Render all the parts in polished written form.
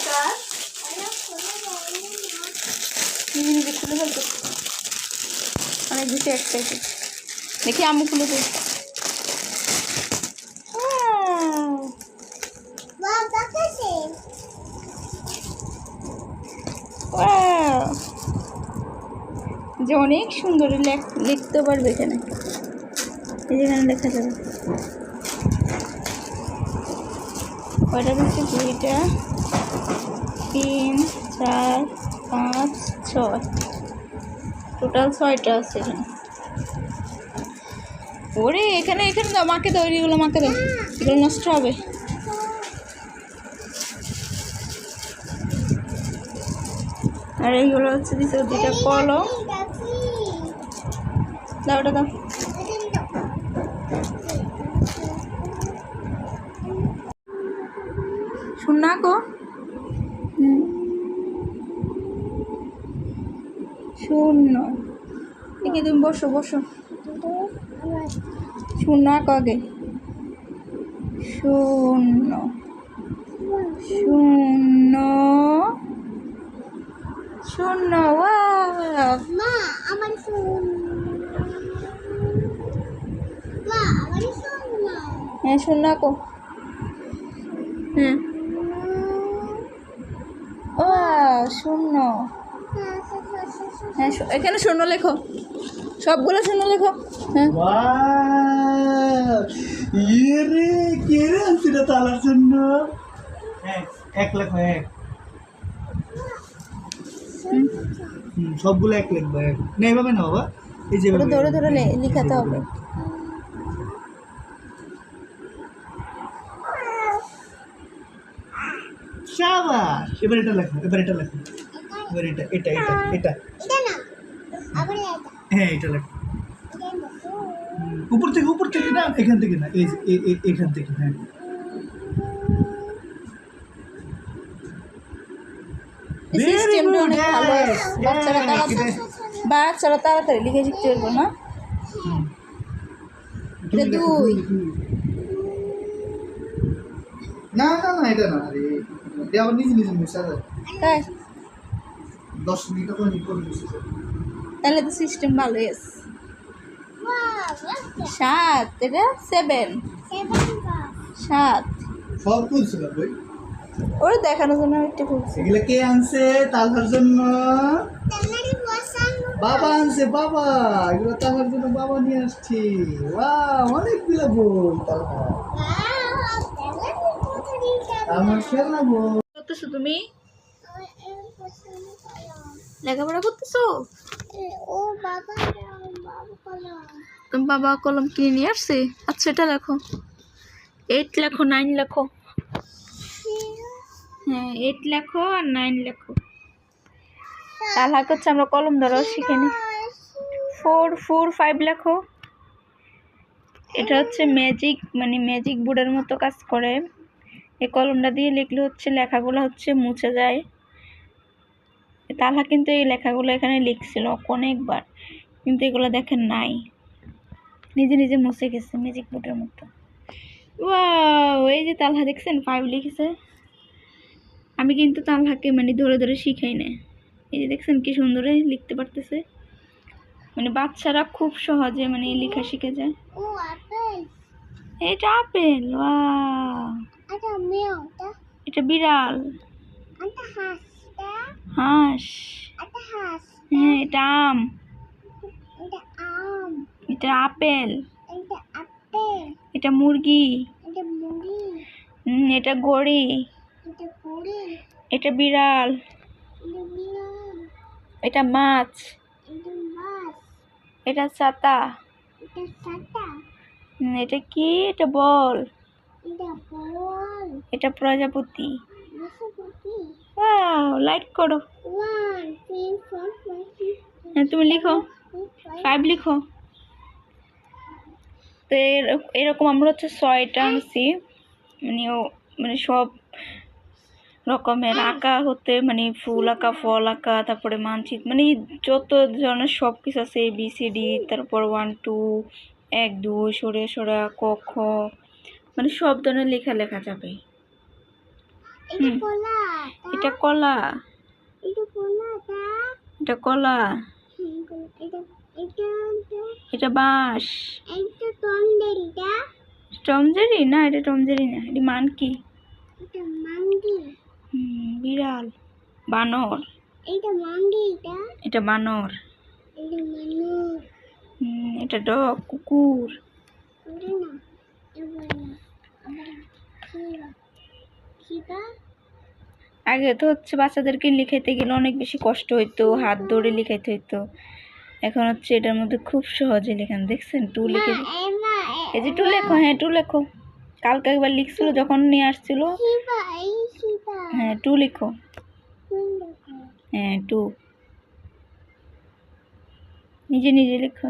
কার নিজে নিজে খুলে ফেলতো অনেক বেশি এক্সাইটেড। দেখি আম্মু খুলে দিই। যে অনেক সুন্দর লিখতে পারবে এখানে, এই যেখানে লেখা যাবে কয়টা দিচ্ছে, 2টা 3 4 5 6, টোটাল 6টা আছে এখানে। ওরে এখানে এখানে দাও, মাকে দাও, এগুলো মাকে দাও, এগুলো নষ্ট হবে। আর এইগুলো হচ্ছে দিচ্ছে 2টা কলম, দাও ওটা দাও। শুন না গো, শূন্য, একে তুমি বসো বসো, শূন্য আঁকো আগে, শূন্য শূন্য শূন্য। মা আমার হ্যাঁ শূন্য আঁকো, হ্যাঁ ও শূন্য, হ্যাঁ এখানে শূন্য লেখো, সবগুলো শূন্য লেখো। হ্যাঁ ইয়ে রে কে রে আনছিল তালার জন্য, এক লেখো, এক সবগুলো এক লিখবো, এক না এভাবে না বাবা, এই যে ওটা ধরে ধরে লিখাতে হবে। শাবাশ, এবার এটা লেখো, এবার এটা লেখো, এবার এটা এটা এটা এটা হ্যাঁ এটা লেখো, উপর থেকে না, এখান থেকে না, এখান থেকে, হ্যাঁ সিস্টেমটা অনেক ভালো, বাচ্চারা তাড়াতাড়ি লিখে শিখতে পারবো না। এটা 2, না না না এটা না, আরে এটা আবার নিজে নিজে মিশা যায়, তাই 10 মিনিট করে মিশে যায়। তাহলে তো সিস্টেম ভালোই আছে। 7, এটা 7, 7 সব খুলছিল বই, ওরা দেখানোর জন্য একটা খুলছে। এগুলো কে আনছে তালার জন্য? বাবা আনছে, বাবা এগুলো তালার জন্য বাবা নিয়ে আসছি। ওয়াও অনেকগুলো বই তালা, আমার খেলনা বই। করতেছো তুমি, লেখাপড়া করতেছো? তুমি বাবা কলম কিনে নিয়ে আসছে। আচ্ছা এটা লেখো, 8 লেখো, 9 লেখো, হ্যাঁ 8 লেখো আর 9 লেখো। তাহলে হচ্ছে আমরা কলম ধরো শিখে নি। 4 4 5 লেখো। এটা হচ্ছে ম্যাজিক, মানে ম্যাজিক বোর্ডের মতো কাজ করে। এই কলমটা দিয়ে লিখলে হচ্ছে লেখাগুলো হচ্ছে মুছে যায়। তাহলে কিন্তু এই লেখাগুলো এখানে লিখছিল অনেকবার, কিন্তু এগুলো দেখেন নাই, নিজে নিজে মুছে গেছে ম্যাজিক বোর্ডের মতো। ওয়াও, এই যে তালহা দেখছেন 5 লিখেছে। আমি কিন্তু তালহাকে মানে ধরে ধরে শিখাই না, এই যে দেখছেন কি সুন্দর লিখতে পারতেছে। মানে বাচ্চারা খুব সহজে মানে লেখা শিখে যায়। এটা আপেল, ওয়াও এটা বিড়াল, হাঁস, হ্যাঁ এটা আম, এটা আপেল, এটা মুরগি, এটা গড়ি, এটা বিড়াল, এটা মাছ, এটা ছাতা, এটা কি, এটা বল, এটা প্রজাপতি। ওয়াও, লাইক করো। হ্যাঁ তুমি লিখো, 5 লিখো। তো এরকম আমরা হচ্ছে 6টা আনছি, মানে সব রকমের আঁকা হতে, মানে ফুল আঁকা, ফল আঁকা, তারপরে মানচিত্র, মানে যত ধরনের সব কিছু আছে, ABCD, তারপর 1 2 1 2 সরে সরা ক খ, মানে সব ধরনের লেখা লেখা যাবে। এটা কলা এটা কলা, এটা কলা এটা কলা, এটা এটা এটা বাঁশ। এটা তন্ডেরিটা টমজেরি না, এটা টমজেরি না, এটা মানকি। এটা মাঙ্গি বিড়াল, বানর, এটা মাঙ্গি এটা বানর। এটা মানুষ এটা ডগ, কুকুর। ওরে না এবার না আবার কিবা আগে তো হচ্ছে বাচ্চাদেরকে লিখাইতে গেলে অনেক বেশি কষ্ট হইতো, হাত ধরে লিখাইতে হইতো। এখন হচ্ছে এটার মধ্যে খুব সহজে লেখান, দেখছেন? টু লিখে, এই যে টু লেখো, হ্যাঁ টু লেখো। কালকে একবার লিখছিল যখন নিয়ে আসছিল, কিবা এই কিবা হ্যাঁ টু লিখো, হ্যাঁ টু, নিজে নিজে লেখো।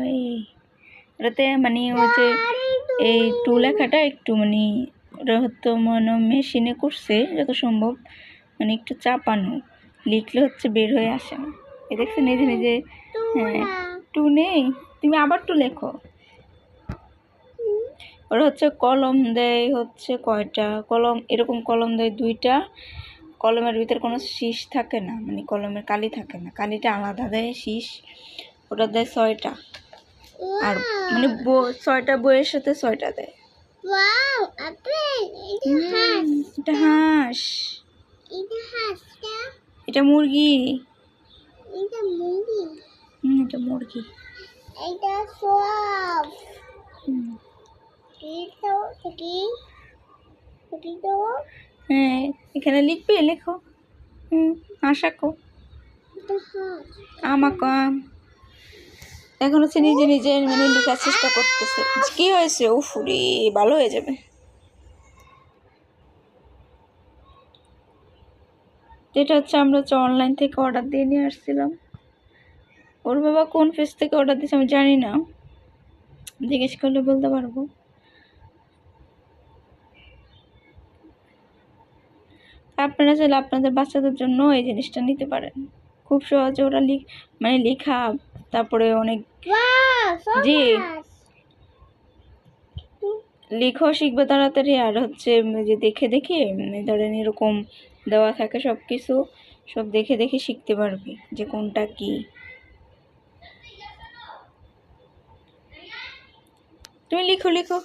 এটাতে মানে হচ্ছে এই টু লেখাটা একটু মানে ওটা হয়তো মনে মেশিনে করছে যত সম্ভব, মানে একটু চাপানো, লিখলে হচ্ছে বের হয়ে আসে না। এ দেখছে নিজে নিজে। হ্যাঁ টু নেই, তুমি আবার টু লেখো। ওরা হচ্ছে কলম দেয় হচ্ছে কয়টা কলম, এরকম কলম দেয় 2টা। কলমের ভিতরে কোনো শীষ থাকে না, মানে কলমের কালি থাকে না, কালিটা আলাদা দেয়, শীষ ওটা দেয় 6টা। আর মানে 6টা বইয়ের সাথে 6টা দেয়। ওয়াও আপেল এটা হাঁস এটা হাঁস, এটা হাঁসটা এটা মুরগি, এটা মুরগি এটা মুরগি। এটা সব হুম, এটা কি তো হ্যাঁ এখানে লিখবে, লেখো। হাঁস আঁকো, এটা হাঁস আমাকে আম। এখন হচ্ছে নিজে নিজে মানে লেখার চেষ্টা করতেছে। কি হয়েছে? ও ফুরি, ভালো হয়ে যাবে। এটা হচ্ছে আমরা হচ্ছে অনলাইন থেকে অর্ডার দিয়ে নিয়ে আসছিলাম। ওর বাবা কোন পেজ থেকে অর্ডার দিয়েছে আমি জানি না, জিজ্ঞেস করলে বলতে পারবো। আপনারা চাইলে আপনাদের বাচ্চাদের জন্য এই জিনিসটা নিতে পারেন, খুব সহজে ওরা মানে লেখা, তারপরে অনেক ওয়াও জি হাঁস লেখাও শিখবে তাড়াতাড়ি। আর হচ্ছে যে দেখে দেখে ধরেন এরকম দেওয়া থাকে সব কিছু, সব দেখে দেখে শিখতে পারবে যে কোনটা কি। তুমি লিখো লিখো।